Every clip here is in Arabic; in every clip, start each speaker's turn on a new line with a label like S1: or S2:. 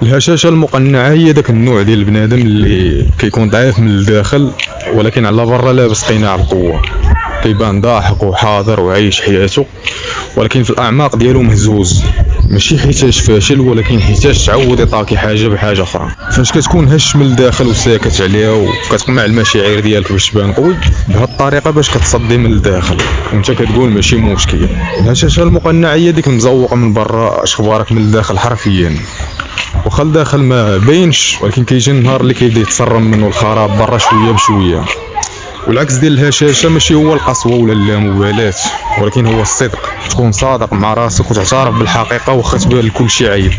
S1: الهشاشه المقنعه هي داك النوع ديال البنادم اللي كيكون ضعيف من الداخل، ولكن على برا لابس قناع القوه، كيبان ضاحك وحاضر وعايش حياته، ولكن في الاعماق ديالو مهزوز. ماشي حيتاش فاشل، ولكن حيتاش تعود يطاكي حاجه بحاجه اخرى. فاش كتكون هش من الداخل وساكت عليها وكتقمع المشاعر ديالك باش تبان قوي، بهاد الطريقه باش كتصدي من الداخل وانت كتقول ماشي مشكل. الهشاشه المقنعه هي ديك المزوقه من برا اخبارك من الداخل حرفيا، واخا الداخل ما باينش، ولكن كيجي النهار اللي كيبدا يتسرم منه الخراب برا شويه بشويه. والعكس ديال الهشاشه ماشي هو القسوه ولا اللامبالاه، ولكن هو الصدق. تكون صادق مع راسك وتعترف بالحقيقه واخا تبان لكل شيء عيب.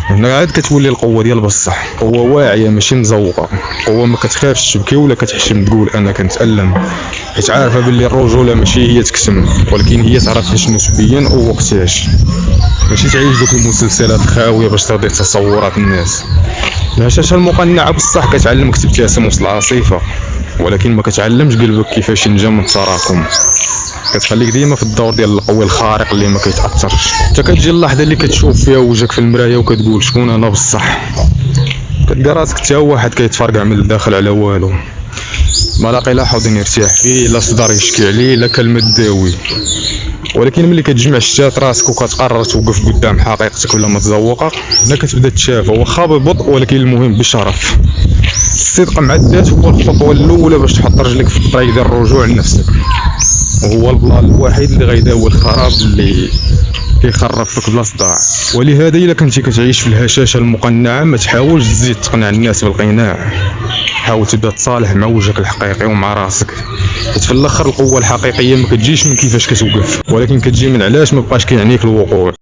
S1: هنا عاد كتولي القوه ديال بصح، قوه واعيه ماشي مزوقه، قوه ما كتخافش تبكي ولا كتحشم تقول انا كنتالم، حيت عارفه باللي الرجوله ماشي هي تكتم، ولكن هي تعرف شنو تبين ووقتاش. ماشي تعيش دوك المسلسلات الخاويه باش ترضي تصورات الناس. الهشاشه المقنعه بصح كتعلمك تبتسم وسط العاصفه، ولكن ما كتعلمش قلبك كيفاش ينجم من التراكم. كتخليك ديما في الدور ديال القوي الخارق اللي ما كيتاثرش. حتى كتجي اللحظه اللي كتشوف فيها وجهك في المرايه وكتقول شكون انا بصح، كتلقى راسك حتى واحد كيتفرقع من الداخل على والو، ما لاقي لا حضن يرتاح فيه، لا صدر يشكي عليه، لا كلمه تداوي. ولكن ملي كتجمع شتات راسك وكتقرر توقف قدام حقيقتك ولا متذوقه، هنا كتبدا تشافى واخا ببطء، ولكن المهم بشرف. الصدق مع الذات هو الخطوه الاولى باش تحط رجلك في الطريق ديال الرجوع لنفسك، وهو البلان الوحيد اللي غيداوي الخراب اللي كيخرب فيك بلا صداع. ولهذا الا كنتي كتعيش في الهشاشه المقنعه، ما تحاولش تزيد تقنع الناس بالقناع، حاول تبدا تصالح مع وجهك الحقيقي ومع راسك. حيت في الاخر القوه الحقيقيه ما كتجيش من كيفاش كتوقف، ولكن كتجي من علاش ما بقاش كيعنيك الوقوع.